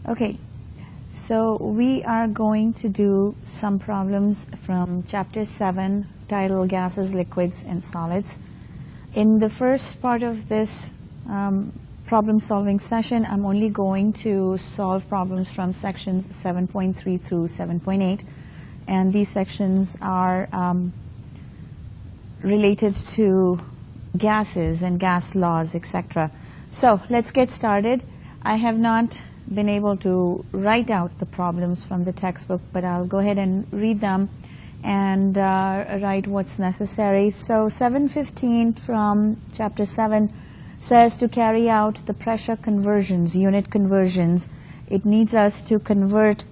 Okay, so we are going to do some problems from Chapter 7, titled Gases, Liquids, and Solids. In the first part of this problem-solving session, I'm only going to solve problems from sections 7.3 through 7.8, and these sections are related to gases and gas laws, etc. So let's get started. I have not been able to write out the problems from the textbook, but I'll go ahead and read them and write what's necessary. So 7:15 from Chapter 7 says to carry out the pressure conversions, unit conversions, it needs us to convert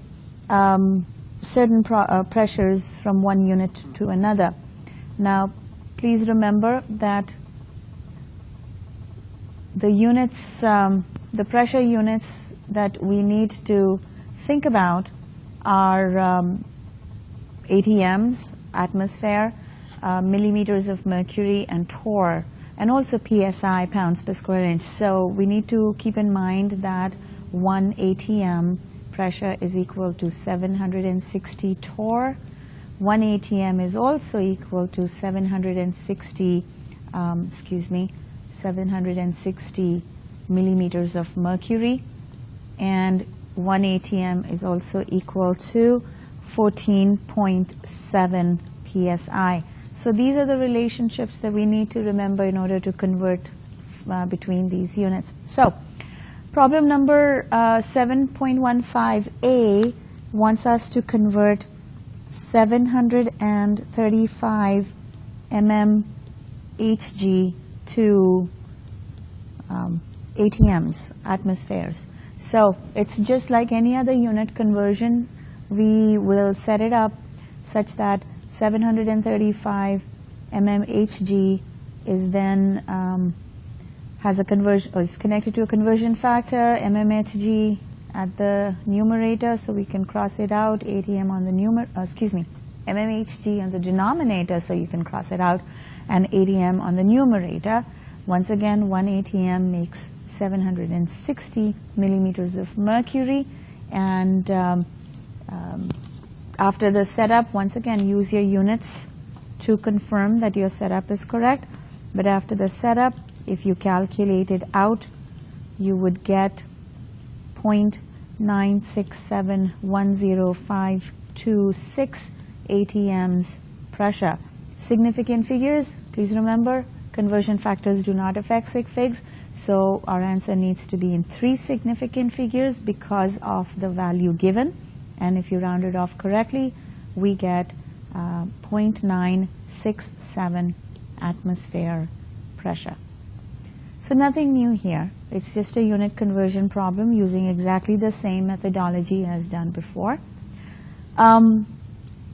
certain pressures from one unit to another. Now, please remember that the units, the pressure units that we need to think about are ATMs, atmosphere, millimeters of mercury, and torr, and also PSI, pounds per square inch. So we need to keep in mind that 1 ATM pressure is equal to 760 torr. 1 ATM is also equal to 760 millimeters of mercury, and 1 ATM is also equal to 14.7 psi. So these are the relationships that we need to remember in order to convert between these units. So problem number 7.15a wants us to convert 735 mmHg to ATMs, atmospheres. So it's just like any other unit conversion. We will set it up such that 735 mmHg is then has a conversion, or is connected to a conversion factor, mmHg at the numerator, so we can cross it out. ATM on the mmHg on the denominator, so you can cross it out, and ATM on the numerator. Once again, 1 ATM makes 760 millimeters of mercury, and after the setup, once again, use your units to confirm that your setup is correct. But after the setup, if you calculate it out, you would get 0.9671056 ATMs pressure. Significant figures, please remember, conversion factors do not affect sig figs, so our answer needs to be in 3 significant figures because of the value given. And if you round it off correctly, we get 0.967 atmosphere pressure. So nothing new here. It's just a unit conversion problem using exactly the same methodology as done before.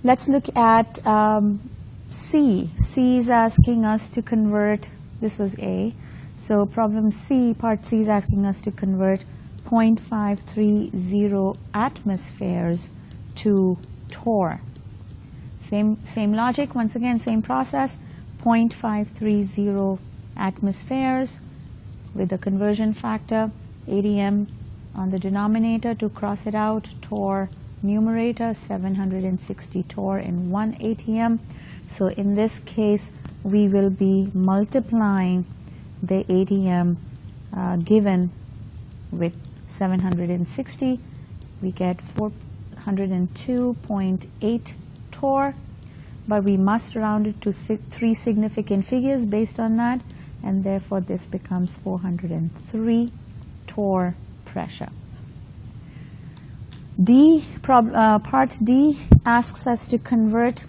Let's look at C. C is asking us to convert, this was A, so problem C, part C is asking us to convert 0.530 atmospheres to torr. Same logic, once again, same process, 0.530 atmospheres with the conversion factor, ATM on the denominator to cross it out, torr numerator, 760 torr in 1 ATM. So in this case, we will be multiplying the ATM given with 760. We get 402.8 torr, but we must round it to 3 significant figures based on that, and therefore this becomes 403 torr pressure. D, part D asks us to convert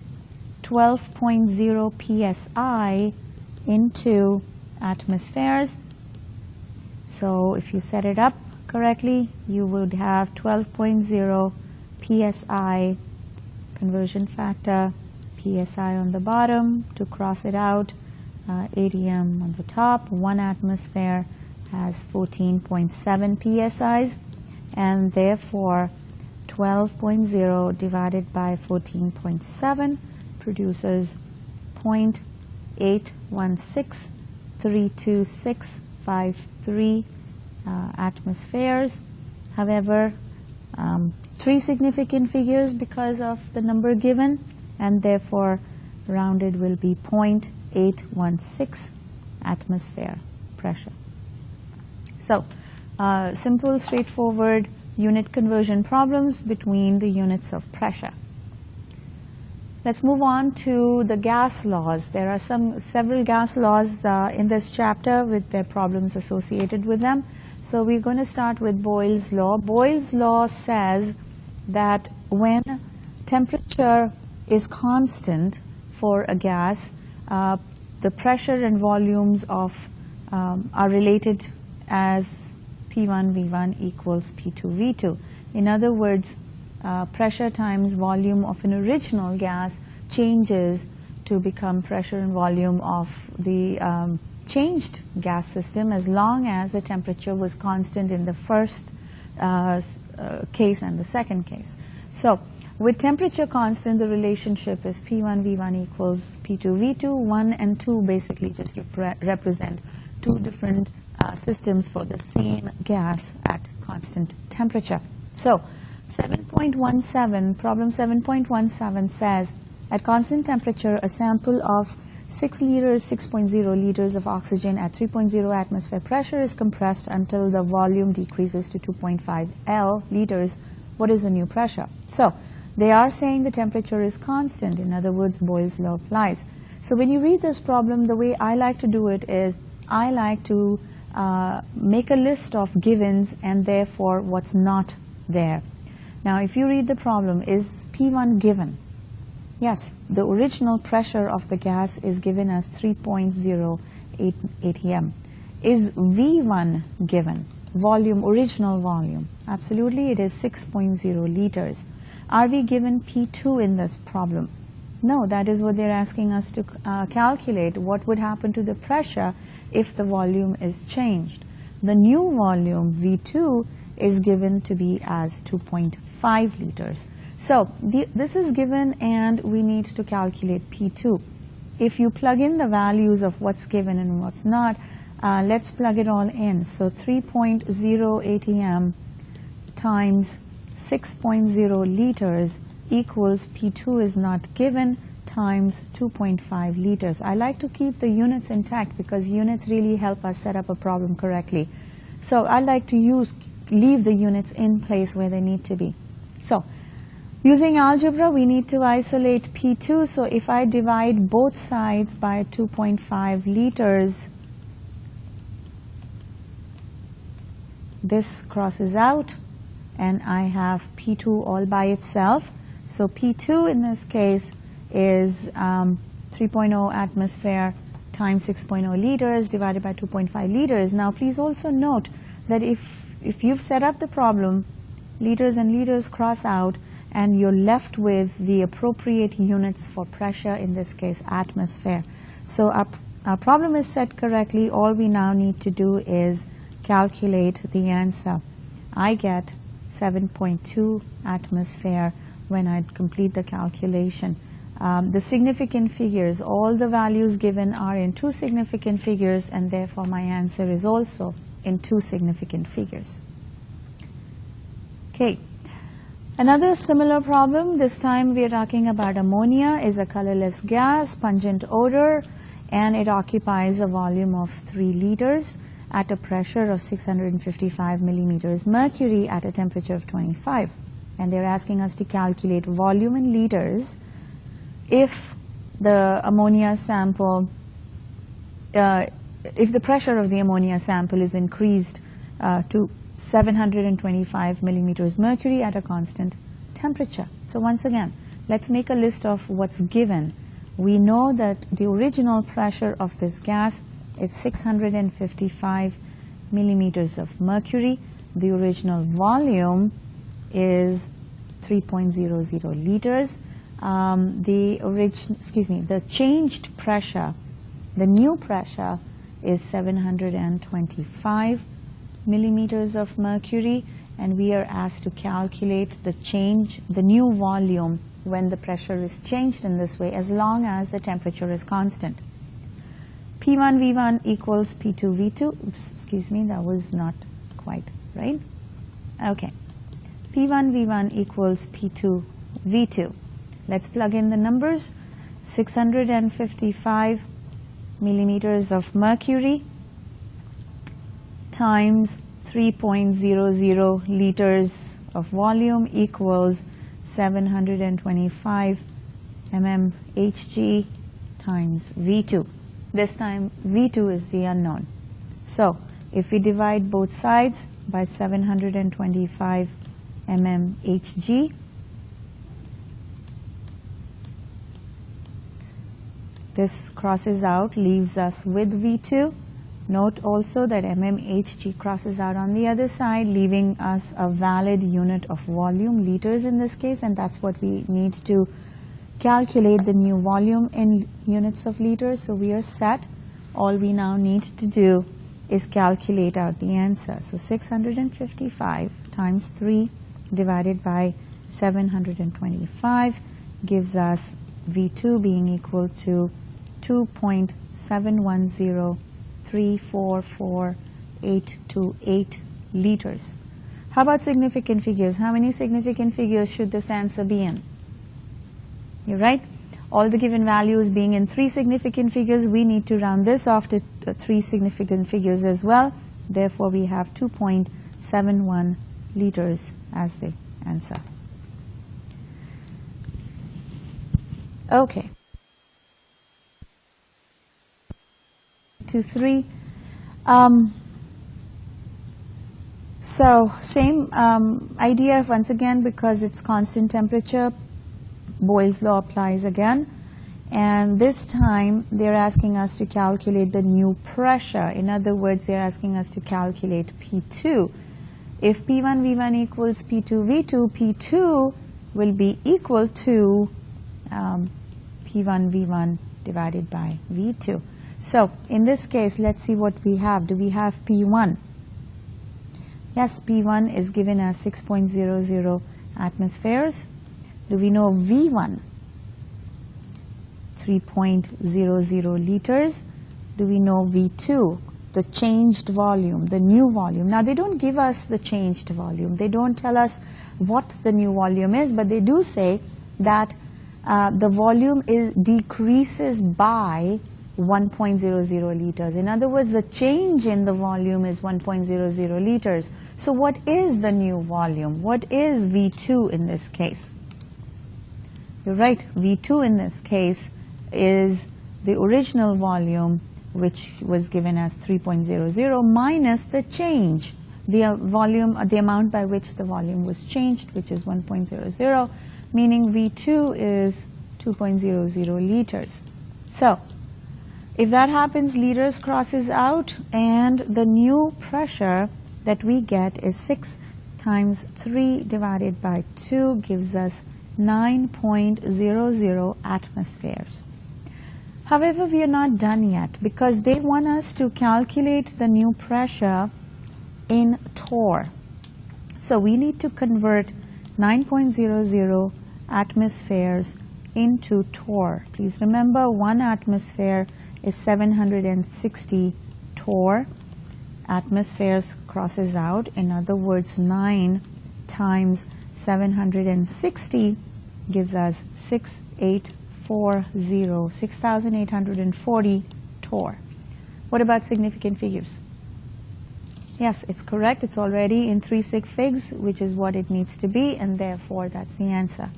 12.0 psi into atmospheres. So if you set it up correctly, you would have 12.0 psi conversion factor, psi on the bottom to cross it out, ATM on the top. 1 atmosphere has 14.7 psi's, and therefore 12.0 divided by 14.7 produces 0.8163263 atmospheres. However, Three significant figures because of the number given, and therefore rounded will be 0.816 atmosphere pressure. So simple, straightforward unit conversion problems between the units of pressure. Let's move on to the gas laws. There are several gas laws in this chapter with their problems associated with them. So we're going to start with Boyles Law. Boyles Law says that when temperature is constant for a gas, the pressure and volumes of are related as P1 V1 equals P2 V2. In other words, pressure times volume of an original gas changes to become pressure and volume of the changed gas system as long as the temperature was constant in the first case and the second case. So with temperature constant, the relationship is P1 V1 equals P2 V2. 1 and 2 basically just represent two different systems for the same gas at constant temperature. So 7.17, problem 7.17 says, at constant temperature, a sample of 6 liters, 6.0 liters of oxygen at 3.0 atmosphere pressure is compressed until the volume decreases to 2.5 liters. What is the new pressure? So they are saying the temperature is constant. In other words, Boyles Law applies. So when you read this problem, the way I like to do it is I like to make a list of givens and therefore what's not there. Now if you read the problem, is P1 given? Yes, the original pressure of the gas is given as 3.0 atm. Is V1 given? Volume, original volume. Absolutely, it is 6.0 liters. Are we given P2 in this problem? No, that is what they're asking us to calculate. What would happen to the pressure if the volume is changed? The new volume, V2, is given to be as 2.5 liters. So this is given and we need to calculate P2. If you plug in the values of what's given and what's not, let's plug it all in. So 3.0 atm times 6.0 liters equals P2 is not given times 2.5 liters. I like to keep the units intact because units really help us set up a problem correctly. So I like to leave the units in place where they need to be. So using algebra, we need to isolate P2. So if I divide both sides by 2.5 liters, this crosses out and I have P2 all by itself. So P2 in this case is 3.0 atmosphere times 6.0 liters divided by 2.5 liters. Now please also note that if you've set up the problem, liters and liters cross out and you're left with the appropriate units for pressure, in this case atmosphere. So our problem is set correctly. All we now need to do is calculate the answer. I get 7.2 atmosphere when I complete the calculation. The significant figures, all the values given are in two significant figures, and therefore my answer is also in two significant figures. Okay. Another similar problem, this time we are talking about ammonia, is a colorless gas, pungent odor, and it occupies a volume of 3 liters at a pressure of 655 millimeters mercury at a temperature of 25. And they're asking us to calculate volume in liters if the ammonia sample, if the pressure of the ammonia sample is increased to 725 millimeters mercury at a constant temperature. So once again, let's make a list of what's given. We know that the original pressure of this gas is 655 millimeters of mercury. The original volume is 3.00 liters. The changed pressure, the new pressure is 725 millimeters of mercury, and we are asked to calculate the new volume when the pressure is changed in this way, as long as the temperature is constant. P1 V1 equals P2 V2. Oops, excuse me, that was not quite right. Okay. P1 V1 equals P2 V2. Let's plug in the numbers. 655 millimeters of mercury times 3.00 liters of volume equals 725 mmHg times V2. This time V2 is the unknown. So if we divide both sides by 725 mmHg, this crosses out, leaves us with V2. Note also that mmHg crosses out on the other side, leaving us a valid unit of volume, liters in this case, and that's what we need to calculate the new volume in units of liters. So we are set. All we now need to do is calculate out the answer. So 655 times 3 divided by 725 gives us V2 being equal to 2.710344.828 liters. How about significant figures? How many significant figures should this answer be in? You're right. All the given values being in 3 significant figures, we need to round this off to 3 significant figures as well. Therefore, we have 2.71 liters as the answer. Okay. 2, 3. So same idea once again, because it's constant temperature, Boyles Law applies again, and this time they're asking us to calculate the new pressure. In other words, they're asking us to calculate P2. If P1 V1 equals P2 V2, P2 will be equal to P1 V1 divided by V2. So in this case, let's see what we have. Do we have P1? Yes, P1 is given as 6.00 atmospheres. Do we know V1? 3.00 liters. Do we know V2? The changed volume, the new volume. Now they don't give us the changed volume. They don't tell us what the new volume is, but they do say that the volume decreases by 1.00 liters. In other words, the change in the volume is 1.00 liters. So what is the new volume? What is V2 in this case? You're right, V2 in this case is the original volume, which was given as 3.00 minus the change, the volume, the amount by which the volume was changed, which is 1.00, meaning V2 is 2.00 liters. So if that happens, liters crosses out, and the new pressure that we get is 6 times 3 divided by 2 gives us 9.00 atmospheres. However, we are not done yet, because they want us to calculate the new pressure in torr. So we need to convert 9.00 atmospheres into torr. Please remember, 1 atmosphere is 760 torr. Atmospheres crosses out. In other words, 9 times 760 gives us 6,840 torr. What about significant figures? Yes, it's correct. It's already in 3 sig figs, which is what it needs to be, and therefore that's the answer.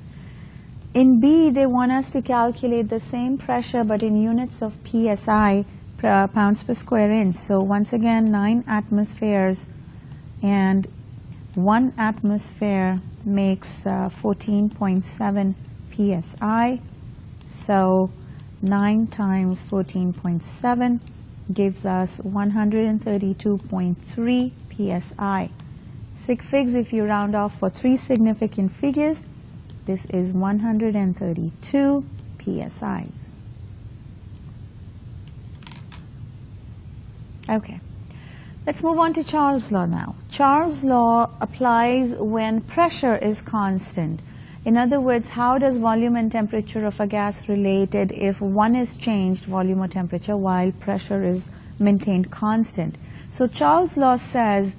In B, they want us to calculate the same pressure but in units of PSI, pounds per square inch. So once again, 9 atmospheres, and 1 atmosphere makes 14.7 PSI. So 9 times 14.7 gives us 132.3 PSI. Sig figs, if you round off for 3 significant figures, this is 132 PSIs. Okay, let's move on to Charles' law now. Charles' law applies when pressure is constant. In other words, how does volume and temperature of a gas related if one is changed, volume or temperature, while pressure is maintained constant? So Charles' law says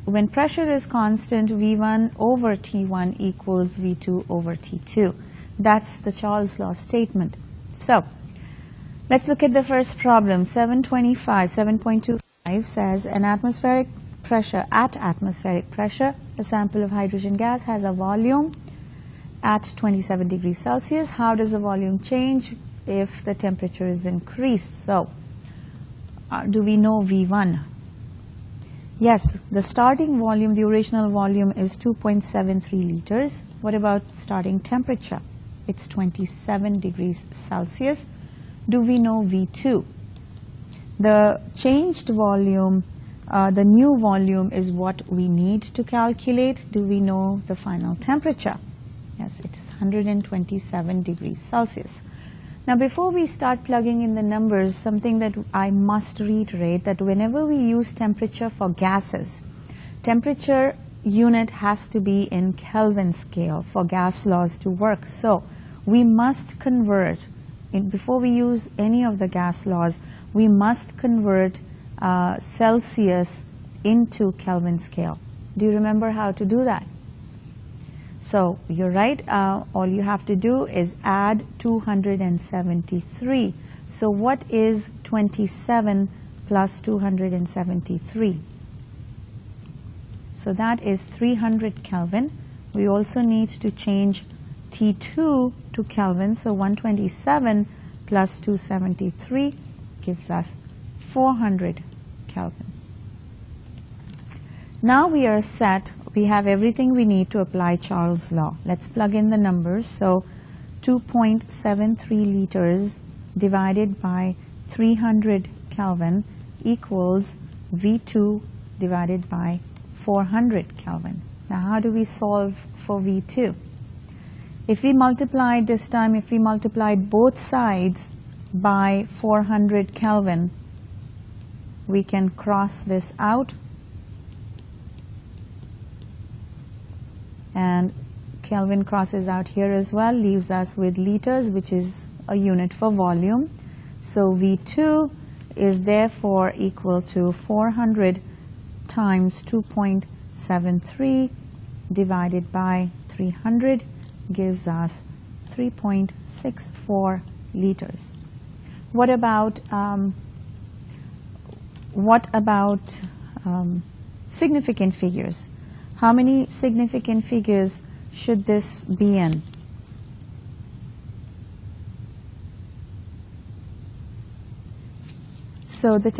When pressure is constant, V1 over T1 equals V2 over T2. That's the Charles Law statement. So let's look at the first problem. 7.25 says an atmospheric pressure, at atmospheric pressure, a sample of hydrogen gas has a volume at 27 degrees Celsius. How does the volume change if the temperature is increased? So do we know V1? Yes, the starting volume, the original volume is 2.73 liters. What about starting temperature? It's 27 degrees Celsius. Do we know V2? The changed volume, the new volume is what we need to calculate. Do we know the final temperature? Yes, it is 127 degrees Celsius. Now, before we start plugging in the numbers, something that I must reiterate, that whenever we use temperature for gases, temperature unit has to be in Kelvin scale for gas laws to work. So we must convert, before we use any of the gas laws, we must convert Celsius into Kelvin scale. Do you remember how to do that? So you're right, all you have to do is add 273. So what is 27 plus 273? So that is 300 Kelvin. We also need to change T2 to Kelvin, so 127 plus 273 gives us 400 Kelvin. Now we are set. We have everything we need to apply Charles' law. Let's plug in the numbers. So 2.73 liters divided by 300 Kelvin equals V2 divided by 400 Kelvin. Now how do we solve for V2? If we multiplied this time, if we multiplied both sides by 400 Kelvin, we can cross this out. And Kelvin crosses out here as well, leaves us with liters, which is a unit for volume. So V2 is therefore equal to 400 times 2.73 divided by 300 gives us 3.64 liters. What about significant figures? How many significant figures should this be in? So the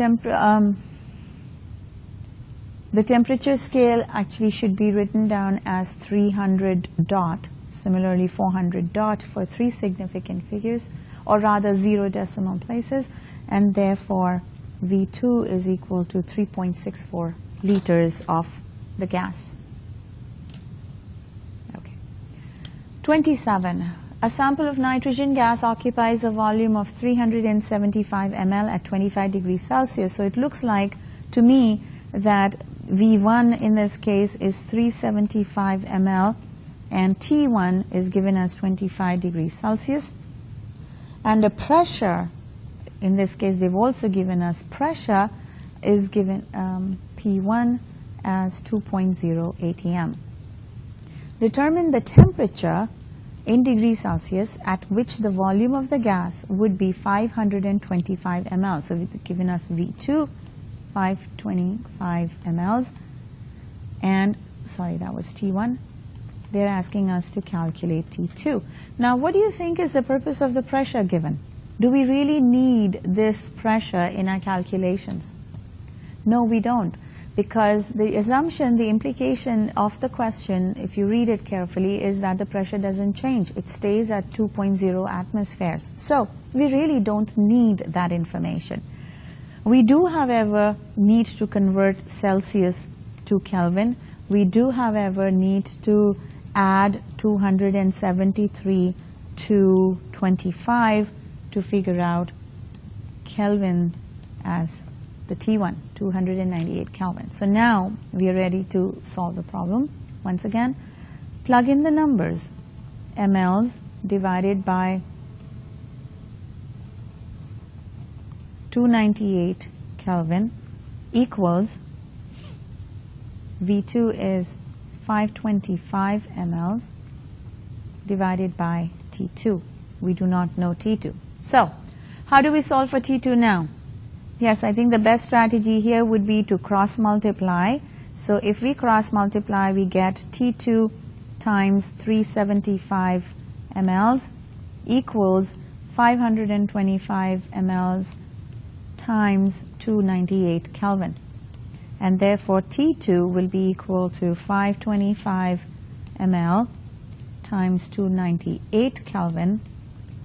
temperature scale actually should be written down as 300 dot. Similarly, 400 dot for 3 significant figures, or rather 0 decimal places, and therefore V2 is equal to 3.64 liters of the gas. 27. A sample of nitrogen gas occupies a volume of 375 ml at 25 degrees Celsius. So it looks like to me that V1 in this case is 375 ml and T1 is given as 25 degrees Celsius. And the pressure, in this case they've also given us pressure, is given P1 as 2.0 atm. Determine the temperature in degrees Celsius at which the volume of the gas would be 525 ml. So they've given us V2, 525 mLs, and sorry, that was T1. They're asking us to calculate T2. Now, what do you think is the purpose of the pressure given? Do we really need this pressure in our calculations? No, we don't. Because the assumption, the implication of the question, if you read it carefully, is that the pressure doesn't change. It stays at 2.0 atmospheres. So we really don't need that information. We do, however, need to convert Celsius to Kelvin. We do, however, need to add 273 to 25 to figure out Kelvin as the T1, 298 Kelvin. So now we are ready to solve the problem. Once again, plug in the numbers. mLs divided by 298 Kelvin equals V2 is 525 mLs divided by T2. We do not know T2. So, how do we solve for T2 now? Yes, I think the best strategy here would be to cross multiply. So if we cross multiply, we get T2 times 375 mLs equals 525 mLs times 298 Kelvin. And therefore T2 will be equal to 525 ml times 298 Kelvin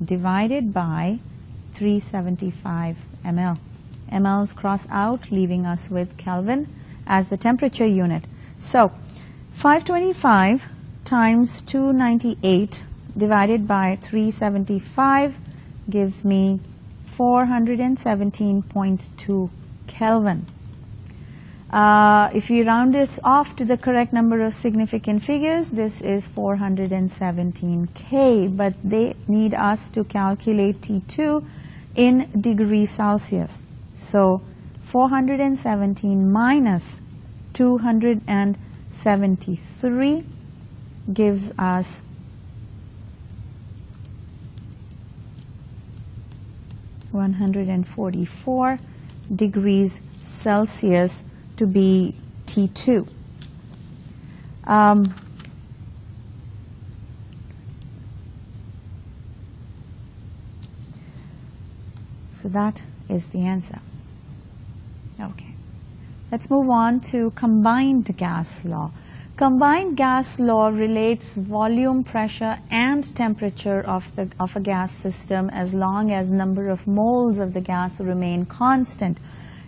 divided by 375 ml. mLs cross out, leaving us with Kelvin as the temperature unit. So 525 times 298 divided by 375 gives me 417.2 Kelvin. If you round this off to the correct number of significant figures, this is 417 K, but they need us to calculate T2 in degrees Celsius. So 417 minus 273 gives us 144 degrees Celsius to be T2. So that is the answer. Okay. Let's move on to combined gas law. Combined gas law relates volume, pressure, and temperature of a gas system as long as number of moles of the gas remain constant.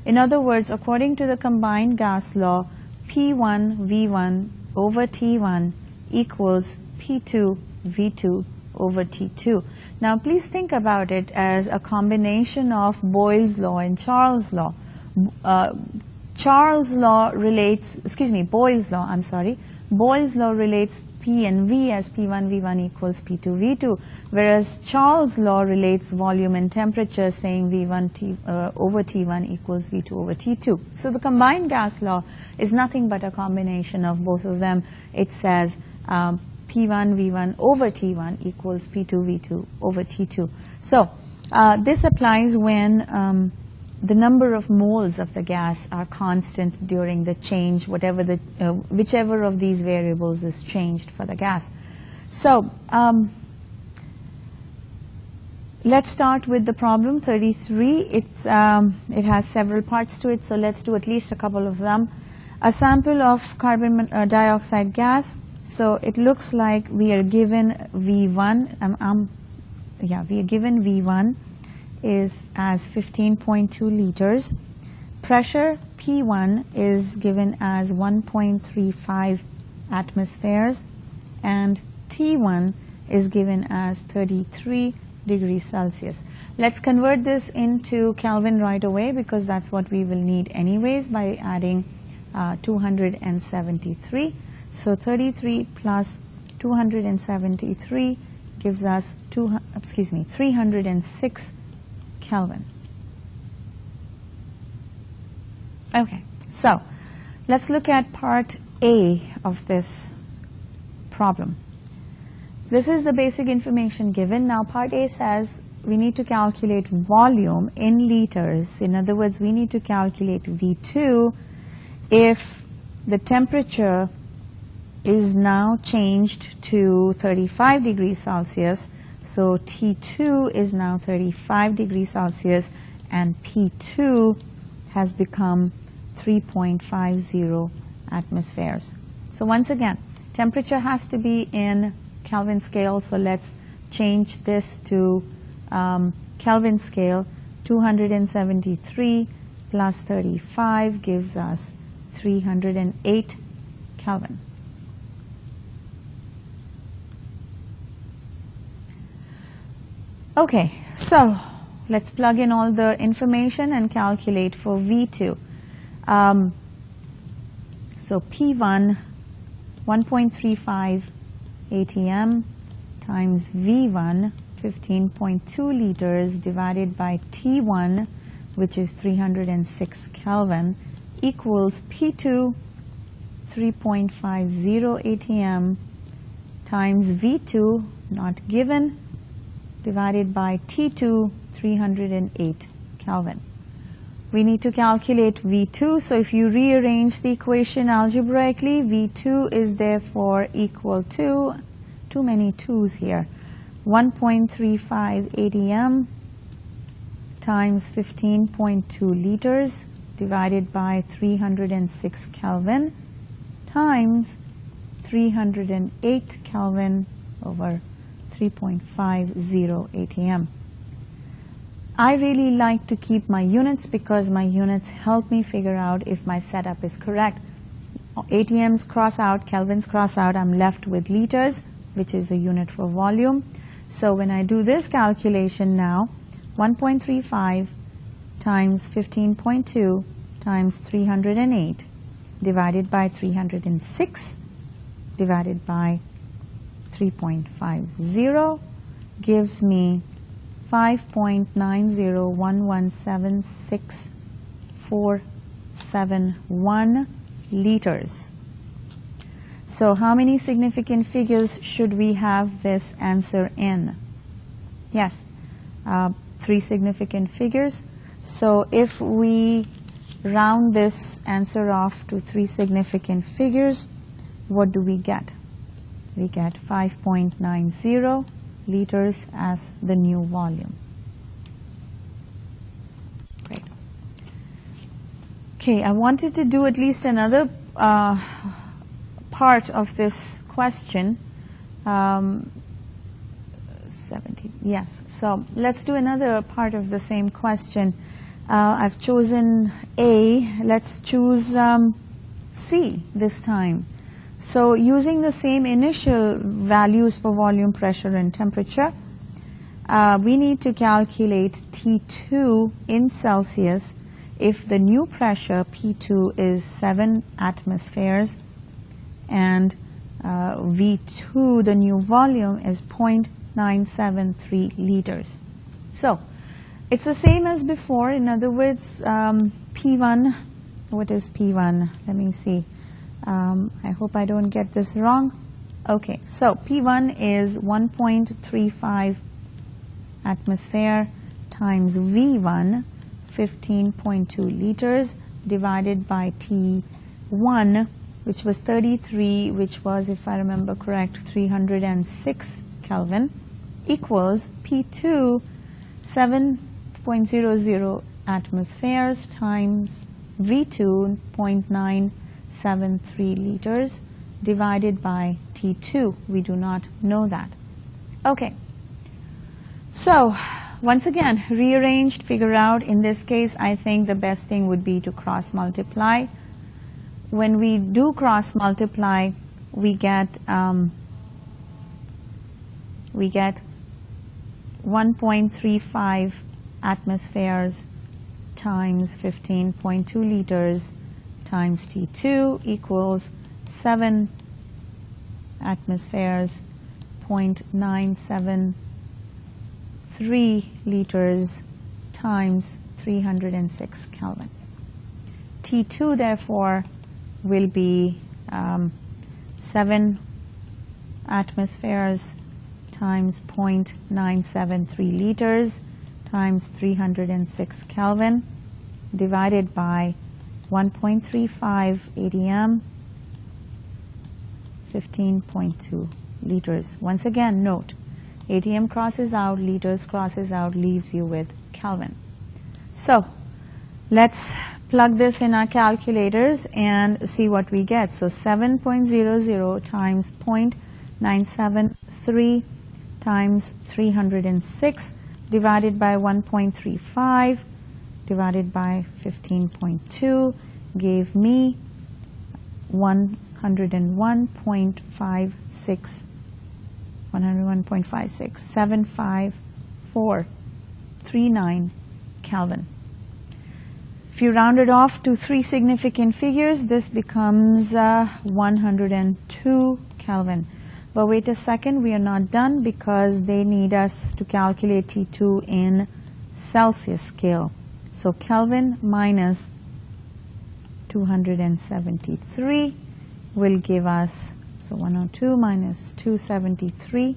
In other words, according to the combined gas law, P1 V1 over T1 equals P2 V2 over T2. Now please think about it as a combination of Boyles Law and Boyles Law, Boyles Law relates P and V as P1 V1 equals P2 V2, whereas Charles' law relates volume and temperature, saying V1 over T1 equals V2 over T2. So the combined gas law is nothing but a combination of both of them. It says P1 V1 over T1 equals P2 V2 over T2. So this applies when the number of moles of the gas are constant during the change, whichever of these variables is changed for the gas. So let's start with the problem 33. It has several parts to it, so let's do at least a couple of them. A sample of carbon dioxide gas. So it looks like we are given V1. We are given V1 is as 15.2 liters. Pressure P1 is given as 1.35 atmospheres, and T1 is given as 33 degrees Celsius. Let's convert this into Kelvin right away, because that's what we will need anyways, by adding 273. So 33 plus 273 gives us 306 Kelvin. Okay, so let's look at part A of this problem. This is the basic information given. Now part A says we need to calculate volume in liters. In other words, we need to calculate V2 if the temperature is now changed to 35 degrees Celsius. So T2 is now 35 degrees Celsius, and P2 has become 3.50 atmospheres. So once again, temperature has to be in Kelvin scale, so let's change this to Kelvin scale. 273 plus 35 gives us 308 Kelvin. Okay, so let's plug in all the information and calculate for V2. So P1, 1.35 ATM times V1, 15.2 liters, divided by T1, which is 306 Kelvin, equals P2, 3.50 atm times V2, not given, divided by T2, 308 Kelvin. We need to calculate V2, so if you rearrange the equation algebraically, V2 is therefore equal to, too many 2's here, 1.35 atm times 15.2 liters divided by 306 Kelvin times 308 Kelvin over 3.50 atm. I really like to keep my units because my units help me figure out if my setup is correct. ATMs cross out, Kelvins cross out, I'm left with liters, which is a unit for volume. So when I do this calculation now, 1.35 times 15.2 times 308 divided by 306 divided by 3.50 gives me 5.901176471 liters. So how many significant figures should we have this answer in? Yes, 3 significant figures. So if we round this answer off to 3 significant figures, what do we get? We get 5.90 liters as the new volume. Great. Okay, I wanted to do at least another part of this question. 70, yes. So let's do another part of the same question. I've chosen A. Let's choose C this time. So using the same initial values for volume, pressure, and temperature, we need to calculate T2 in Celsius if the new pressure, P2, is 7 atmospheres and V2, the new volume, is 0.973 liters. So it's the same as before. In other words, P1, what is P1? Let me see. I hope I don't get this wrong. Okay, so P1 is 1.35 atmosphere times V1, 15.2 liters, divided by T1, which was 33, which was, if I remember correct, 306 Kelvin, equals P2, 7.00 atmospheres times V2, 0.973 liters, divided by T2. We do not know that. Okay. So, once again, rearranged, figure out. In this case, I think the best thing would be to cross multiply. When we do cross multiply, we get 1.35 atmospheres times 15.2 liters times T2 equals 7 atmospheres, 0.973 liters times 306 Kelvin. T2, therefore, will be 7 atmospheres times 0.973 liters times 306 Kelvin divided by 1.35 ADM, 15.2 liters. Once again, note, ATM crosses out, liters crosses out, leaves you with Kelvin. So let's plug this in our calculators and see what we get. So 7.00 times 0.973 times 306 divided by 1.35 divided by 15.2 gave me 101.56 75439 Kelvin. If you round it off to 3 significant figures, this becomes 102 Kelvin. But wait a second, we are not done because they need us to calculate T2 in Celsius scale. So Kelvin minus 273 will give us, so 102 minus 273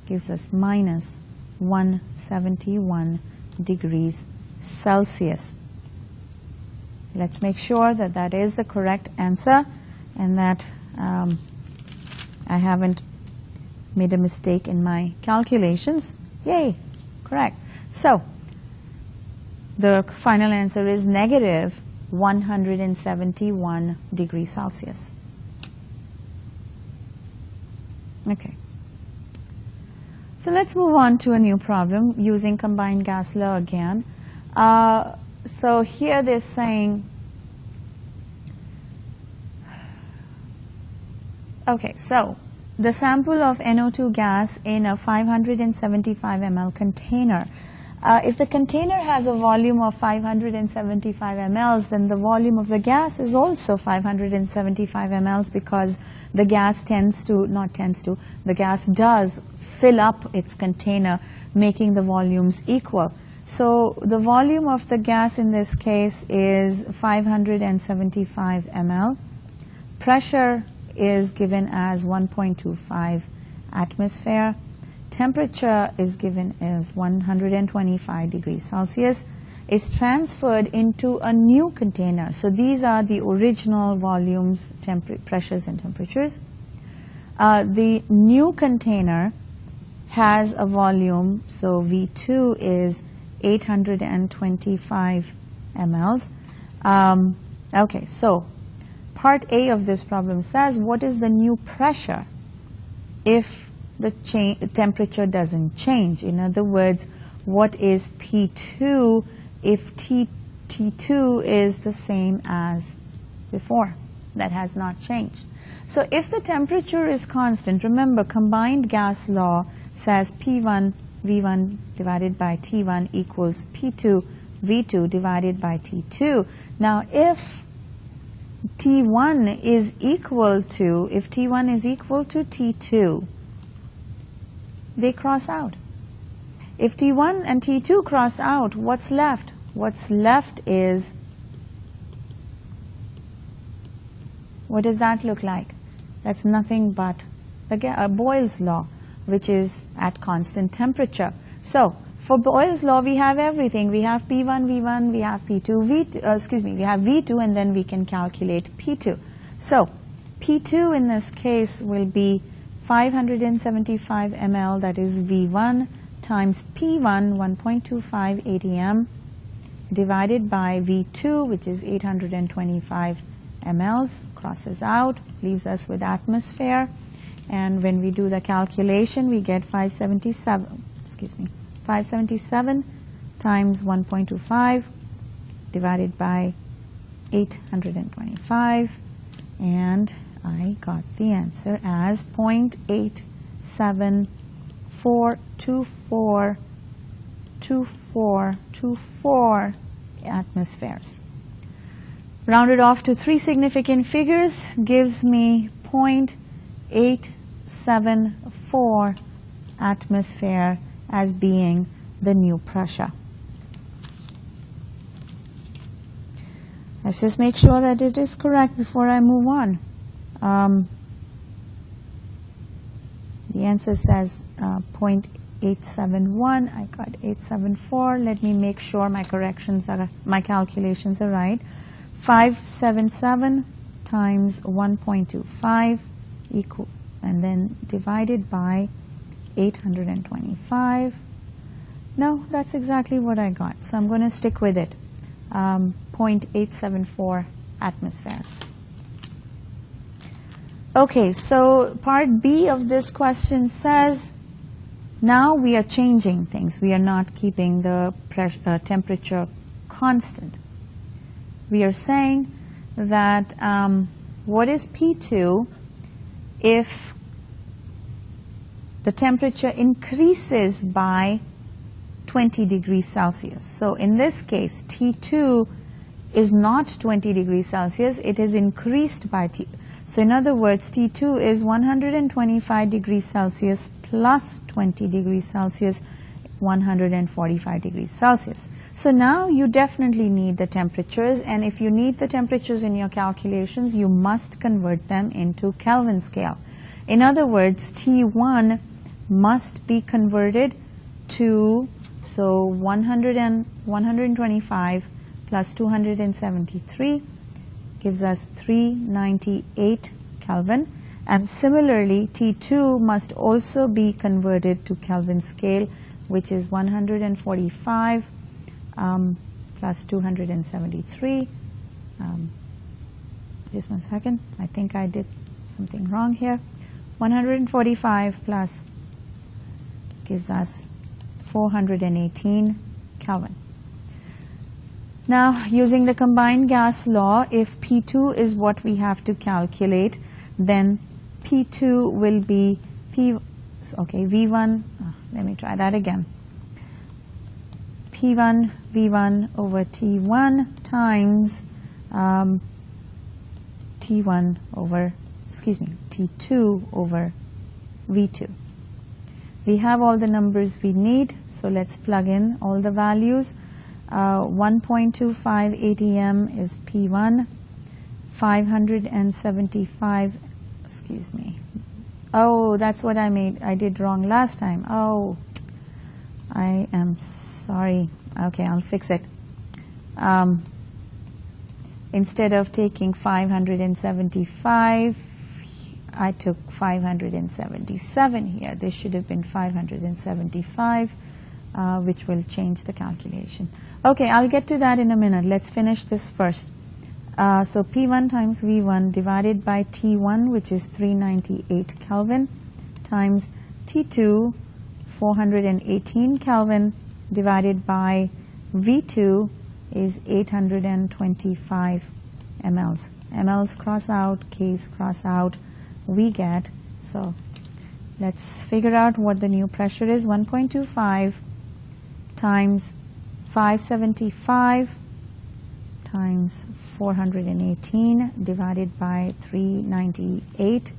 gives us minus 171 degrees Celsius. Let's make sure that that is the correct answer and that I haven't made a mistake in my calculations. Yay, correct. So the final answer is negative 171 degrees Celsius. Okay. So let's move on to a new problem using combined gas law again. So here they're saying, okay, so the sample of NO2 gas in a 575 ml container. If the container has a volume of 575 mLs, then the volume of the gas is also 575 mLs because the gas the gas does fill up its container, making the volumes equal. So the volume of the gas in this case is 575 ml. Pressure is given as 1.25 atmosphere. Temperature is given as 125 degrees Celsius. Is transferred into a new container. So these are the original volumes, pressures and temperatures. The new container has a volume, so V2 is 825 mLs. Okay, so part A of this problem says, what is the new pressure if the temperature doesn't change? In other words, what is P2 if T2 is the same as before? That has not changed. So if the temperature is constant, remember combined gas law says P1 V1 divided by T1 equals P2 V2 divided by T2. Now if T1 is equal to, if T1 is equal to T2, they cross out. If T1 and T2 cross out, what's left? What's left is, what does that look like? That's nothing but the Boyles Law, which is at constant temperature. So for Boyles Law, we have everything. We have P1, V1, we have P2, we have V2, and then we can calculate P2. So P2 in this case will be 575 ml, that is V1, times P1, 1.25 ATM, divided by V2, which is 825 mLs, crosses out, leaves us with atmosphere. And when we do the calculation, we get 577 times 1.25 divided by 825, and I got the answer as 0.87422424 atmospheres. Rounded off to three significant figures gives me 0.874 atmosphere as being the new pressure. Let's just make sure that it is correct before I move on. The answer says 0.871. I got 874. Let me make sure my calculations are right. 577 times 1.25 equal, and then divided by 825. No, that's exactly what I got. So I'm going to stick with it. 0.874 atmospheres. Okay, so part B of this question says, now we are changing things. We are not keeping the temperature constant. We are saying that what is P2 if the temperature increases by 20 degrees Celsius. So in this case, T2 is not 20 degrees Celsius. It is increased by T. So in other words, T2 is 125 degrees Celsius plus 20 degrees Celsius 145 degrees Celsius. So now you definitely need the temperatures, and if you need the temperatures in your calculations, you must convert them into Kelvin scale. In other words, T1 must be converted to, so 125 plus 273 gives us 398 Kelvin. And similarly, T2 must also be converted to Kelvin scale, which is 145 plus 273. Just 1 second. I think I did something wrong here. 145 plus gives us 418 Kelvin. Now, using the combined gas law, if P2 is what we have to calculate, then P2 will be V1, let me try that again. P1 V1 over T1 times T1 over, T2 over V2. We have all the numbers we need, so let's plug in all the values. 1.25 ATM is P1, 575, oh, that's what I did wrong last time. Oh, I am sorry. Okay, I'll fix it. Instead of taking 575, I took 577 here. This should have been 575, which will change the calculation. Okay, I'll get to that in a minute. Let's finish this first. So P1 times V1 divided by T1, which is 398 Kelvin, times T2, 418 Kelvin, divided by V2 is 825 mLs. mLs cross out, Ks cross out, we get, so let's figure out what the new pressure is. 1.25 times 575 times 418 divided by 398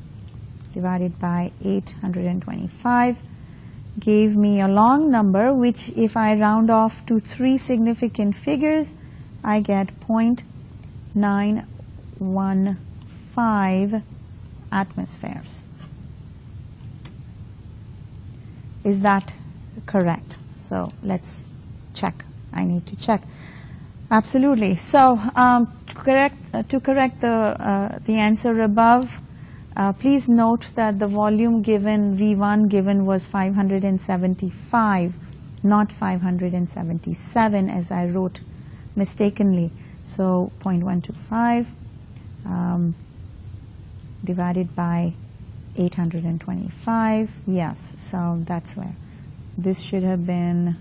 divided by 825 gave me a long number, which if I round off to 3 significant figures, I get 0.915 atmospheres. Is that correct? So let's check. I need to check. Absolutely. So to correct the answer above, please note that the volume given, V1 given, was 575, not 577 as I wrote mistakenly. So 0.125 divided by 825, yes, so that's where. This should have been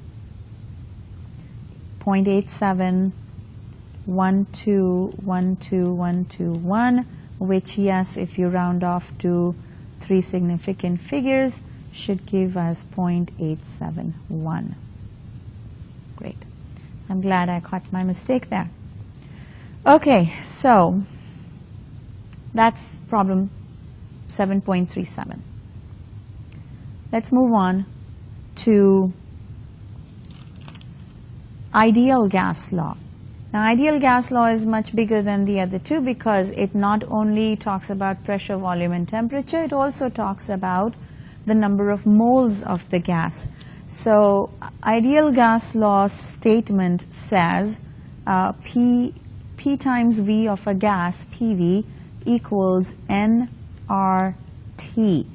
0.87121221, which, yes, if you round off to 3 significant figures, should give us 0.871. Great. I'm glad I caught my mistake there. Okay, so that's problem 7.37. Let's move on to ideal gas law. Now, ideal gas law is much bigger than the other two because it not only talks about pressure, volume, and temperature, it also talks about the number of moles of the gas. So, ideal gas law statement says P times V of a gas, PV, equals nRT.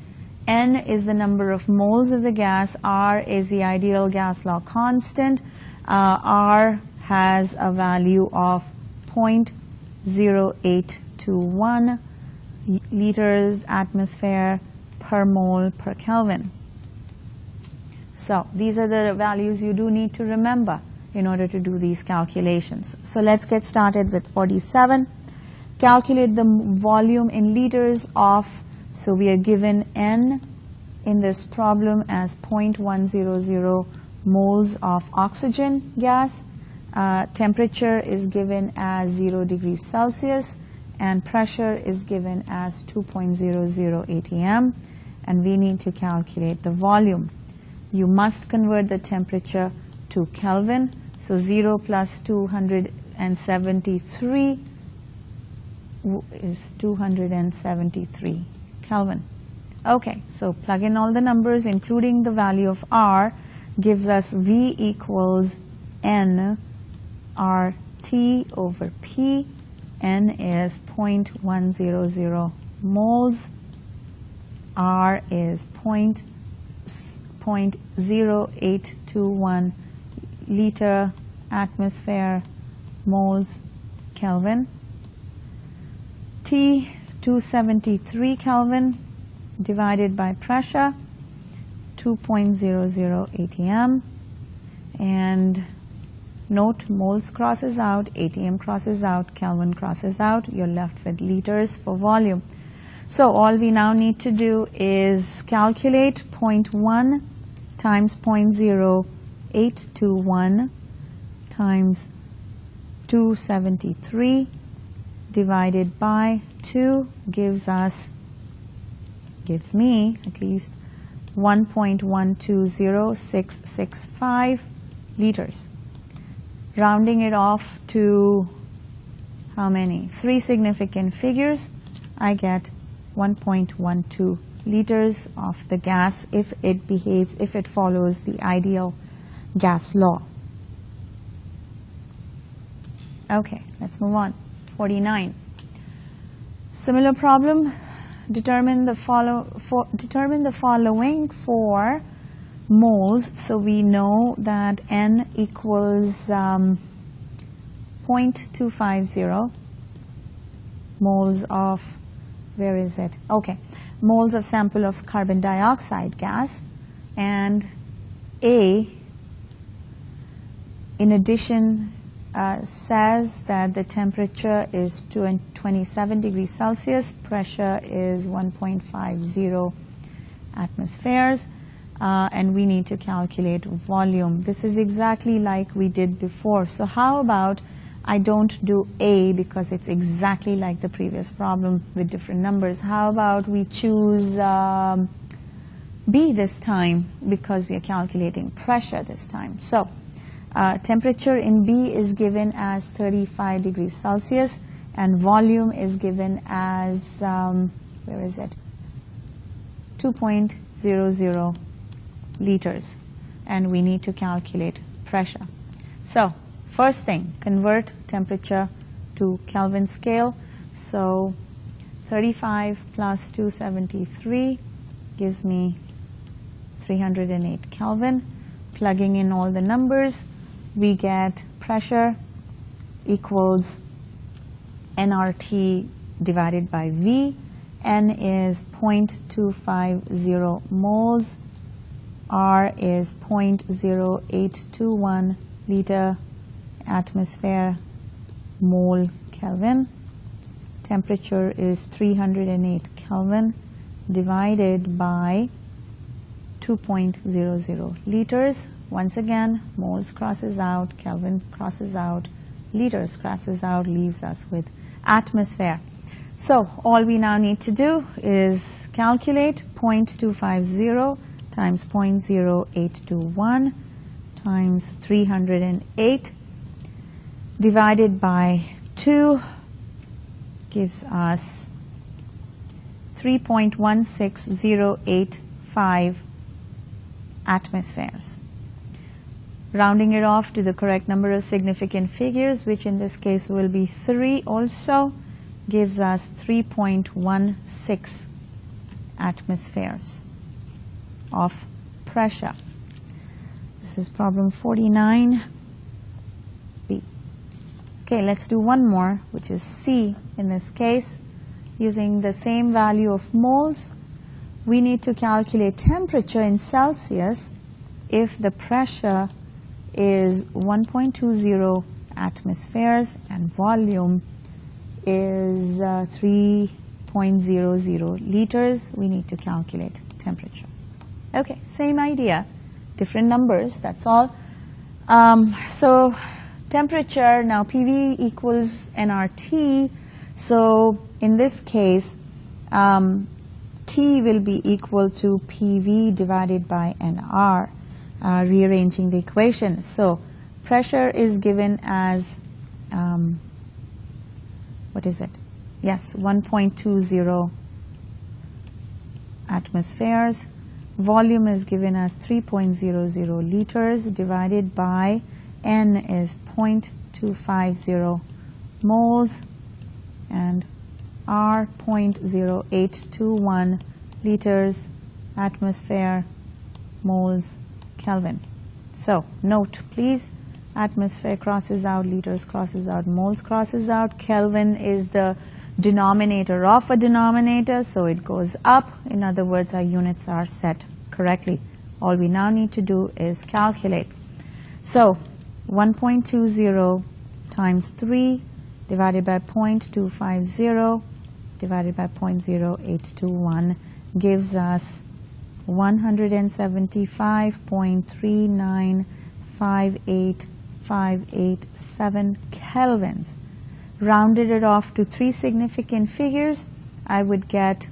N is the number of moles of the gas, R is the ideal gas law constant, R has a value of 0.0821 liters atmosphere per mole per Kelvin. So these are the values you do need to remember in order to do these calculations. So let's get started with 47. Calculate the volume in liters of, so we are given N in this problem as 0.100 moles of oxygen gas. Temperature is given as 0 degrees Celsius, and pressure is given as 2.00 atm, and we need to calculate the volume. you must convert the temperature to Kelvin. So 0 plus 273 is 273 Kelvin. Okay, so plug in all the numbers, including the value of R, gives us V equals N RT over P. N is 0.100 moles. R is 0.0821 liter atmosphere moles Kelvin. T 273 Kelvin divided by pressure 2.00 atm, and note moles crosses out, atm crosses out, Kelvin crosses out. You're left with liters for volume. So all we now need to do is calculate 0.1 times 0.0821 times 273 divided by 2 gives me at least 1.120665 liters. Rounding it off to how many? 3 significant figures, I get 1.12 liters of the gas if it follows the ideal gas law. Okay, let's move on. 49. Similar problem. Determine the following for moles. So we know that N equals 0.250 moles of, where is it? Okay, moles of sample of carbon dioxide gas, and A, in addition, says that the temperature is 27 degrees Celsius, pressure is 1.50 atmospheres, and we need to calculate volume. This is exactly like we did before. So how about I don't do A because it's exactly like the previous problem with different numbers. How about we choose B this time because we are calculating pressure this time. So temperature in B is given as 35 degrees Celsius, and volume is given as, where is it? 2.00 liters, and we need to calculate pressure. So first thing, convert temperature to Kelvin scale. So 35 plus 273 gives me 308 Kelvin. Plugging in all the numbers, we get pressure equals nRT divided by V. N is 0.250 moles. R is 0.0821 liter atmosphere mole Kelvin. Temperature is 308 Kelvin divided by 2.00 liters. Once again, moles crosses out, Kelvin crosses out, liters crosses out, leaves us with atmosphere. So all we now need to do is calculate 0.250 times 0.0821 times 308 divided by 2 gives us 3.16085 atmospheres. Rounding it off to the correct number of significant figures, which in this case will be 3 also, gives us 3.16 atmospheres of pressure. This is problem 49B. Okay, let's do one more, which is C in this case. Using the same value of moles, we need to calculate temperature in Celsius if the pressure is 1.20 atmospheres and volume is 3.00 liters. We need to calculate temperature. Okay, same idea, different numbers, that's all. So temperature, now PV equals nRT. So in this case, T will be equal to PV divided by nR. rearranging the equation. So pressure is given as, what is it? Yes, 1.20 atmospheres. Volume is given as 3.00 liters divided by N is 0.250 moles and R 0.0821 liters atmosphere moles Kelvin. So note please, atmosphere crosses out, liters crosses out, moles crosses out. Kelvin is the denominator of a denominator, so it goes up. In other words, our units are set correctly. All we now need to do is calculate. So 1.20 times 3 divided by 0.250 divided by 0.0821 gives us 175.3958587 kelvins. Rounded it off to 3 significant figures, I would get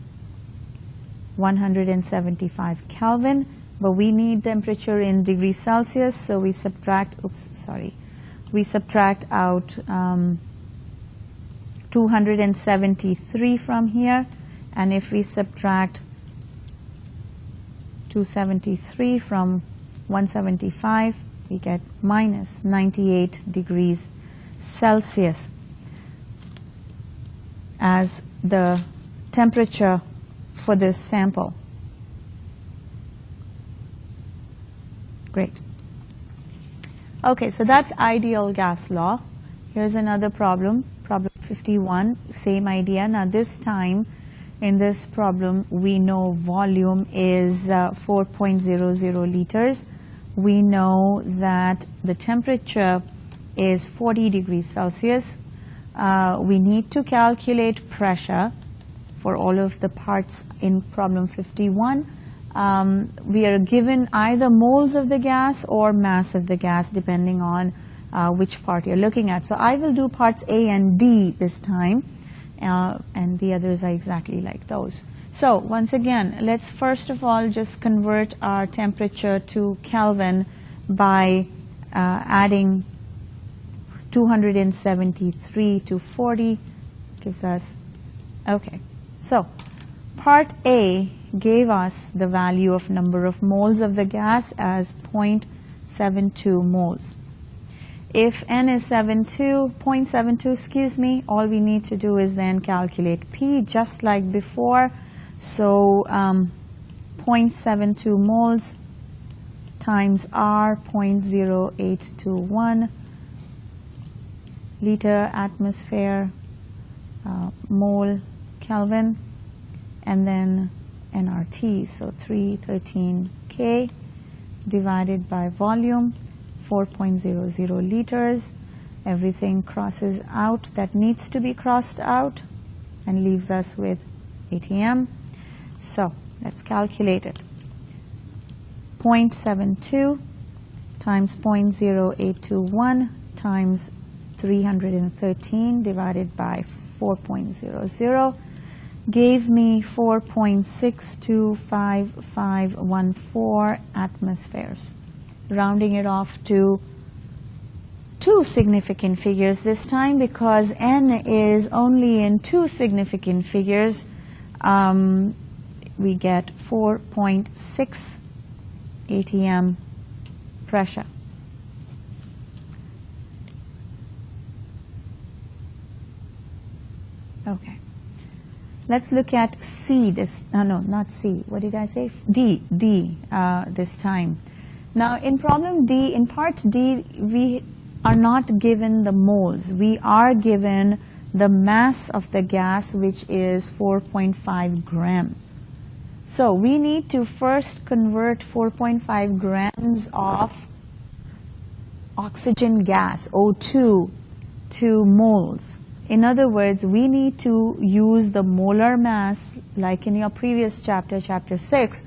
175 Kelvin, but we need temperature in degrees Celsius, so we subtract, we subtract out 273 from here, and if we subtract 273 from 175, we get minus 98 degrees Celsius as the temperature for this sample. Great. Okay, so that's ideal gas law. Here's another problem, problem 51, same idea. Now this time in this problem we know volume is 4.00 liters. We know that the temperature is 40 degrees Celsius. We need to calculate pressure for all of the parts in problem 51. We are given either moles of the gas or mass of the gas depending on which part you're looking at. So I will do parts A and D this time, and the others are exactly like those. So once again, let's first of all just convert our temperature to Kelvin by adding 273 to 40 gives us, okay. So part A gave us the value of number of moles of the gas as 0.72 moles. If N is 0.72, excuse me, all we need to do is then calculate P just like before. So 0.72 moles times R 0.0821 liter atmosphere mole Kelvin, and then nRT, so 313 K divided by volume 4.00 liters. Everything crosses out that needs to be crossed out and leaves us with ATM. So let's calculate it. 0.72 times 0.0821 times 313 divided by 4.00 gave me 4.625514 atmospheres. Rounding it off to 2 significant figures this time because N is only in 2 significant figures. We get 4.6 ATM pressure. Okay. Let's look at C this, no, not C. What did I say? D this time. Now in problem D, in part D, we are not given the moles. We are given the mass of the gas, which is 4.5 grams. So we need to first convert 4.5 grams of oxygen gas, O2, to moles. In other words, we need to use the molar mass, like in your previous chapter, chapter 6.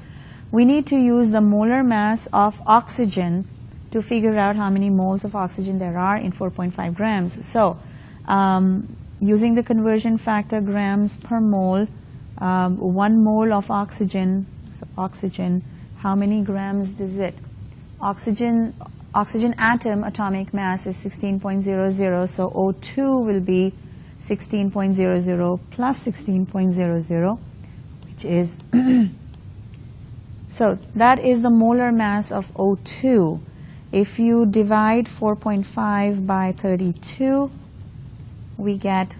We need to use the molar mass of oxygen to figure out how many moles of oxygen there are in 4.5 grams. So using the conversion factor grams per mole, 1 mole of oxygen, so oxygen, how many grams does it? oxygen atom atomic mass is 16.00, so O2 will be 16.00 plus 16.00, which is so that is the molar mass of O2. If you divide 4.5 by 32, we get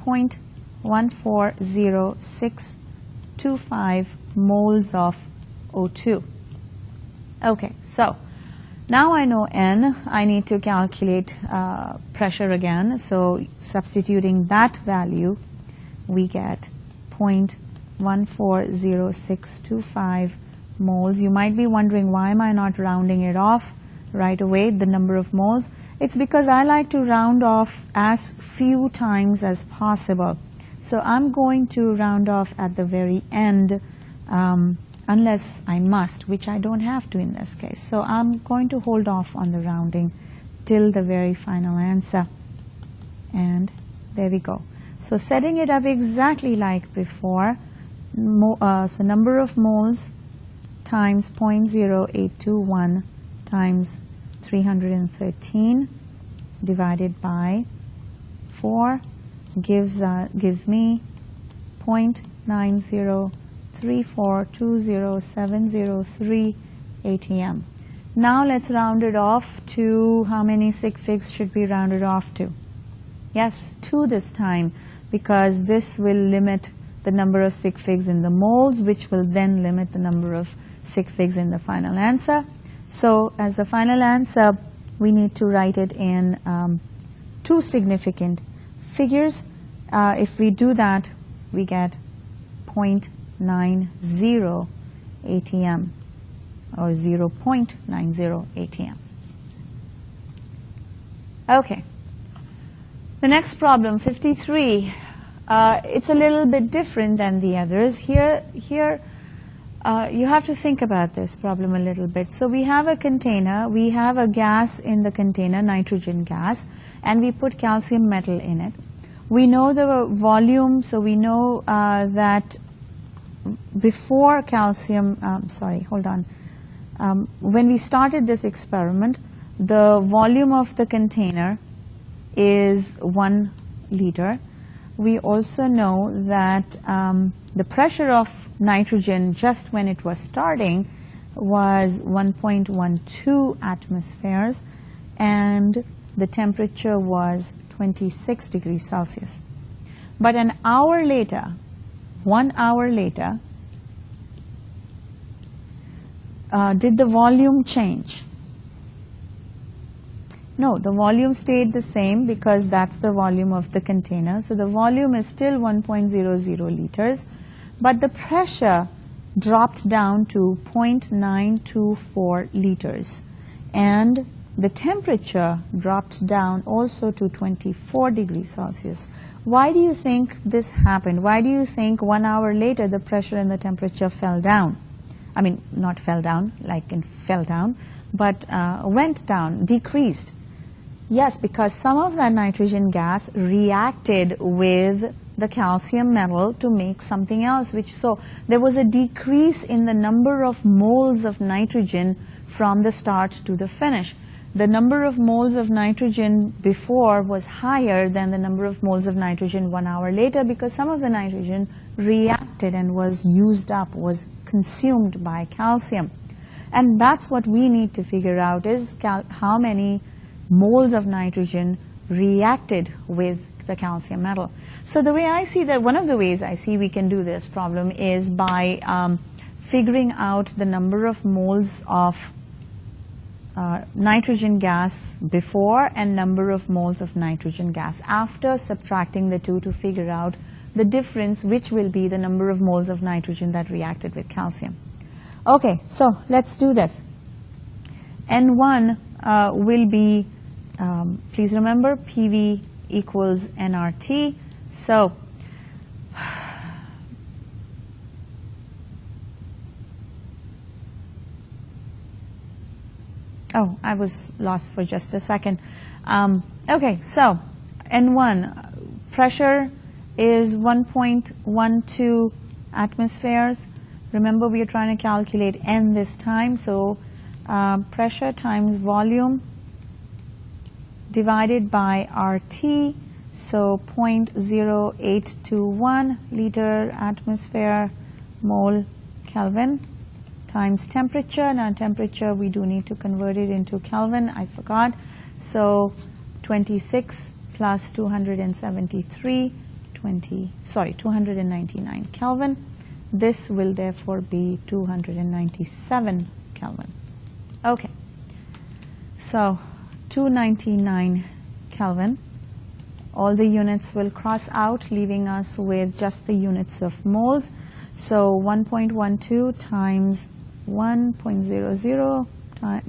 0.140625 moles of O2. Okay, so now I know N. I need to calculate pressure again. So substituting that value, we get 0.140625 moles. You might be wondering, why am I not rounding it off right away, the number of moles? It's because I like to round off as few times as possible. So I'm going to round off at the very end, unless I must, which I don't have to in this case. So I'm going to hold off on the rounding till the very final answer. And there we go. So setting it up exactly like before, so number of moles times 0.0821 times 313 divided by 4 gives me 0.903420703 ATM. Now let's round it off to, how many sig figs should we round it off to? Yes, 2 this time, because this will limit the number of sig figs in the moles, which will then limit the number of sig figs in the final answer. So as the final answer, we need to write it in 2 significant figures. If we do that, we get 0.90 ATM, or 0.90 ATM. Okay. The next problem, 53. It's a little bit different than the others. Here, you have to think about this problem a little bit. So we have a container, we have a gas in the container, nitrogen gas, and we put calcium metal in it. We know the volume, so we know that before calcium, when we started this experiment, the volume of the container is 1 liter. We also know that the pressure of nitrogen just when it was starting was 1.12 atmospheres, and the temperature was 26 degrees Celsius. But an hour later, 1 hour later, did the volume change? No, the volume stayed the same because that's the volume of the container. So the volume is still 1.00 liters, but the pressure dropped down to 0.924 liters. And the temperature dropped down also to 24 degrees Celsius. Why do you think this happened? Why do you think 1 hour later the pressure and the temperature fell down? I mean, not fell down, like in fell down, but went down, decreased. Yes, because some of that nitrogen gas reacted with the calcium metal to make something else, so there was a decrease in the number of moles of nitrogen from the start to the finish. The number of moles of nitrogen before was higher than the number of moles of nitrogen 1 hour later, because some of the nitrogen reacted and was used up, was consumed by calcium. And that's what we need to figure out, is how many moles of nitrogen reacted with the calcium metal. So the way I see that, one of the ways I see we can do this problem is by figuring out the number of moles of nitrogen gas before and number of moles of nitrogen gas after, subtracting the two to figure out the difference, which will be the number of moles of nitrogen that reacted with calcium. Okay, so let's do this. N1 will be, please remember, PV equals nRT. So oh, I was lost for just a second. Okay, so N1, pressure is 1.12 atmospheres. Remember, we are trying to calculate N this time, so pressure times volume divided by RT, so 0.0821 liter atmosphere mole Kelvin times temperature. Now temperature, we do need to convert it into Kelvin, I forgot. So 26 plus 273, 299 Kelvin. This will therefore be 297 Kelvin. Okay, so 299 Kelvin. All the units will cross out, leaving us with just the units of moles. So 1.12 times 1.00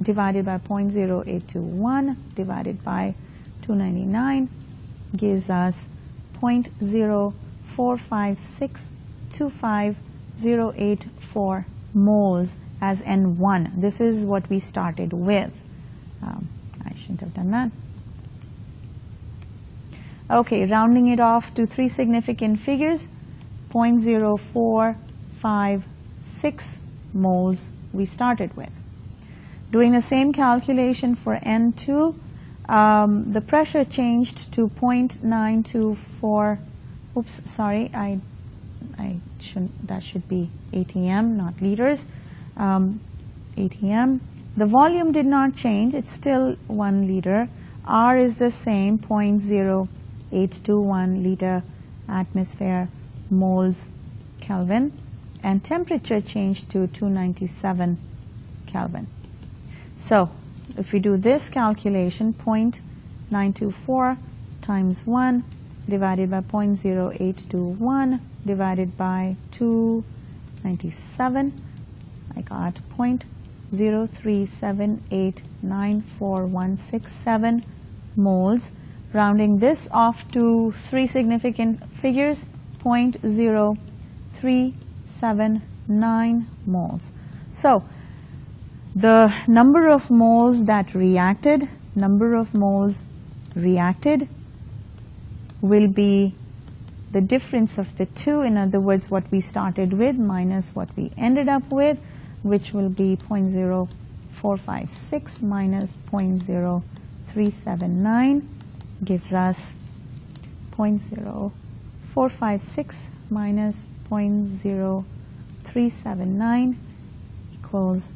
divided by 0.0821 divided by 299 gives us 0.045625084 moles as N1. This is what we started with. I shouldn't have done that. Okay, rounding it off to three significant figures, 0.0456 moles we started with. Doing the same calculation for N2, the pressure changed to 0.924, oops, sorry, I shouldn't, that should be ATM, not liters, ATM. The volume did not change, it's still 1 liter. R is the same, 0.0821 liter atmosphere moles Kelvin, and temperature changed to 297 Kelvin. So if we do this calculation, 0.924 times 1 divided by 0.0821 divided by 297, I got 0.037894167 moles. Rounding this off to three significant figures, 0.0379 moles. So the number of moles that reacted, will be the difference of the two. In other words, what we started with minus what we ended up with, which will be 0.0456 minus 0.0379 gives us 0.0456 minus 0.0379 equals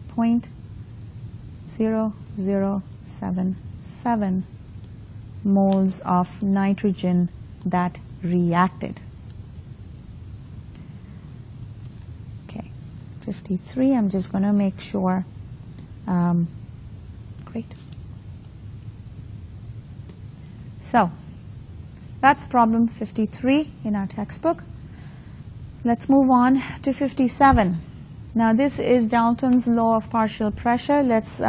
0.0077 moles of nitrogen that reacted. Okay, 53, I'm just going to make sure. Great. So that's problem 53 in our textbook. Let's move on to 57. Now this is Dalton's law of partial pressure. Let's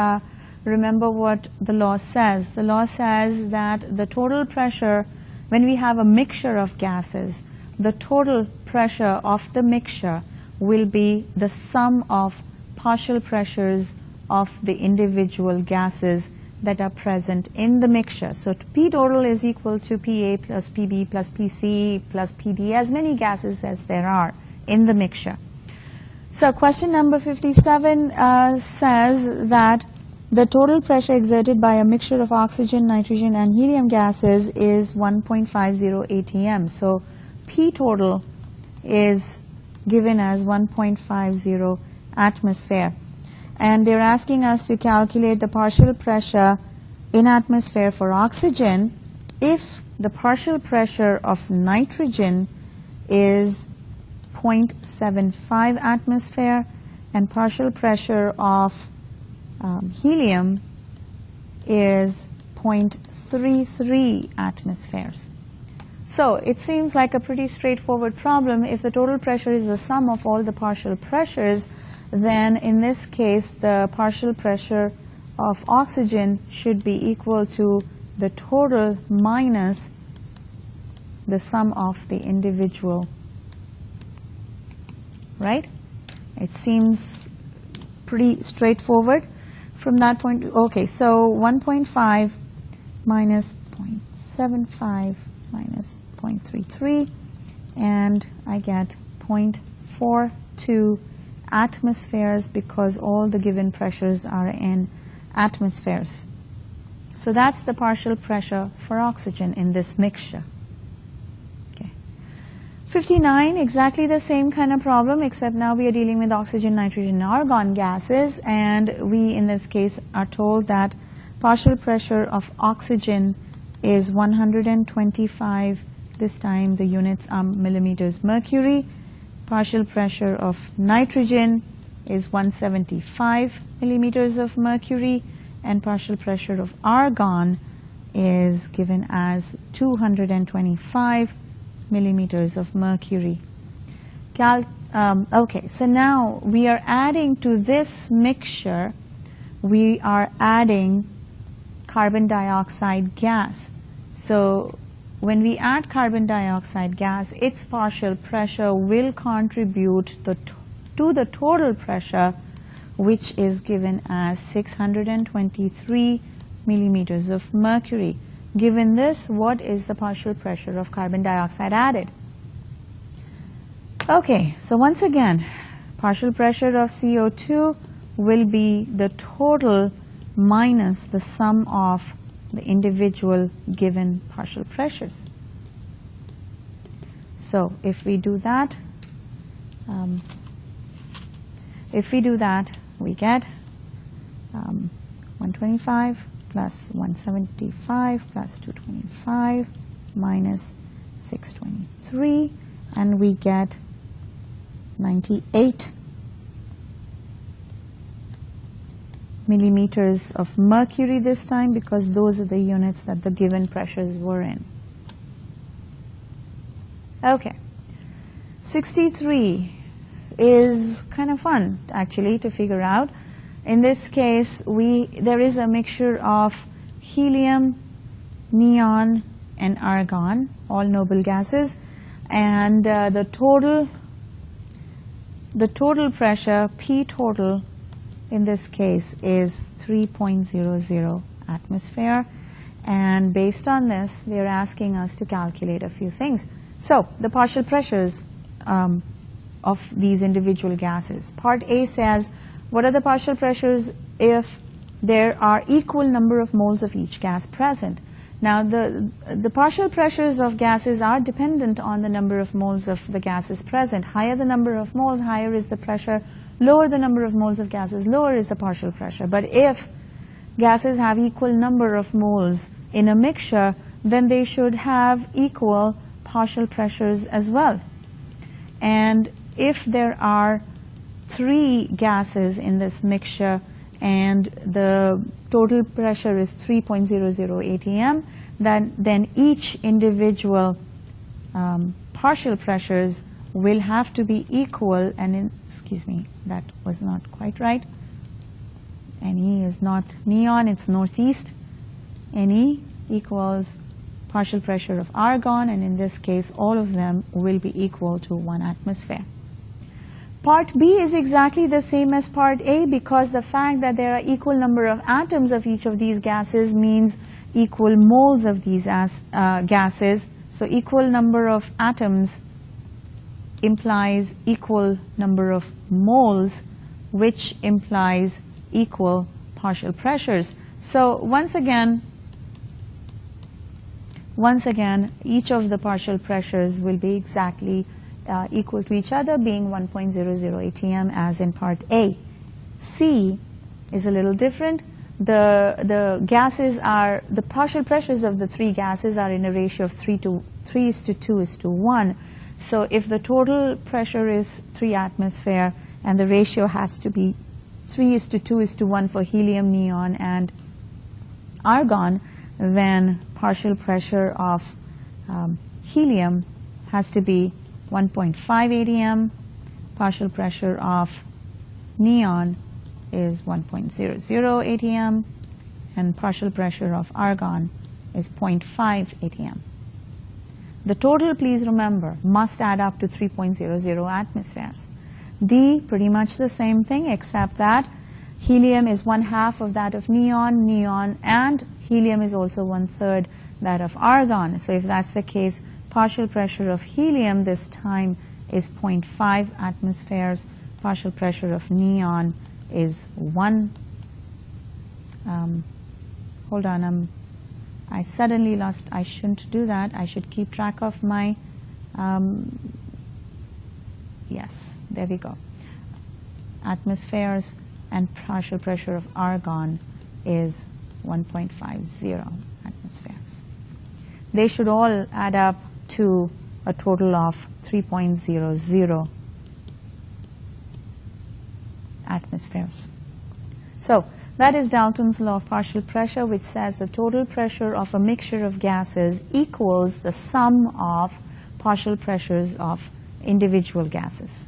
remember what the law says. The law says that the total pressure, when we have a mixture of gases, the total pressure of the mixture will be the sum of partial pressures of the individual gases that are present in the mixture. So P total is equal to PA plus PB plus PC plus PD, as many gases as there are in the mixture. So question number 57 says that the total pressure exerted by a mixture of oxygen, nitrogen, and helium gases is 1.50 atm. So P total is given as 1.50 atmosphere. And they're asking us to calculate the partial pressure in atmosphere for oxygen if the partial pressure of nitrogen is 0.75 atmosphere and partial pressure of helium is 0.33 atmospheres. So it seems like a pretty straightforward problem. If the total pressure is the sum of all the partial pressures, then in this case the partial pressure of oxygen should be equal to the total minus the sum of the individual, right? It seems pretty straightforward from that point. Okay, so 1.5 minus 0.75 minus 0.33, and I get 0.42 atmospheres because all the given pressures are in atmospheres. So that's the partial pressure for oxygen in this mixture. 59, exactly the same kind of problem, except now we are dealing with oxygen, nitrogen, and argon gases, and we in this case are told that partial pressure of oxygen is 125, this time the units are millimeters mercury. Partial pressure of nitrogen is 175 millimeters of mercury, and partial pressure of argon is given as 225 millimeters of mercury. Okay, so now we are adding to this mixture, we are adding carbon dioxide gas. So when we add carbon dioxide gas, its partial pressure will contribute to the total pressure, which is given as 623 millimeters of mercury. Given this, what is the partial pressure of carbon dioxide added? Okay, so once again, partial pressure of CO2 will be the total minus the sum of the individual given partial pressures. So if we do that, we get 125 plus 175 plus 225 minus 623, and we get 98 millimeters of mercury this time, because those are the units that the given pressures were in. Okay, 63 is kind of fun actually to figure out. In this case, there is a mixture of helium, neon, and argon, all noble gases, and the total pressure, P total, in this case is 3.00 atmosphere, and based on this, they're asking us to calculate a few things. So the partial pressures of these individual gases. Part A says, what are the partial pressures if there are equal number of moles of each gas present? Now, the partial pressures of gases are dependent on the number of moles of the gases present. Higher the number of moles, higher is the pressure. Lower the number of moles of gases, lower is the partial pressure. But if gases have equal number of moles in a mixture, then they should have equal partial pressures as well. And if there are 3 gases in this mixture and the total pressure is 3.00 atm, then each individual partial pressures will have to be equal, and excuse me, that was not quite right. Ne is not neon, it's northeast. Ne equals partial pressure of argon, and in this case all of them will be equal to 1 atmosphere. Part B is exactly the same as Part A, because the fact that there are equal number of atoms of each of these gases means equal moles of these gases. So equal number of atoms implies equal number of moles, which implies equal partial pressures. So once again, each of the partial pressures will be exactly equal to each other, being 1.00 atm as in Part A. C is a little different. The gases are, the partial pressures of the 3 gases are in a ratio of 3:2:1. So if the total pressure is 3 atmosphere and the ratio has to be 3:2:1 for helium, neon, and argon, then partial pressure of helium has to be 1.5 atm, partial pressure of neon is 1.00 atm, and partial pressure of argon is 0.5 atm. The total, please remember, must add up to 3.00 atmospheres. D, pretty much the same thing, except that helium is 1/2 of that of neon, and helium is also 1/3 that of argon. So if that's the case, partial pressure of helium this time is 0.5 atmospheres, partial pressure of neon is 1. Hold on, I suddenly lost, I shouldn't do that. I should keep track of my, yes, there we go. Atmospheres, and partial pressure of argon is 1.50 atmospheres. They should all add up to a total of 3.00 atmospheres. So that is Dalton's law of partial pressure, which says the total pressure of a mixture of gases equals the sum of partial pressures of individual gases.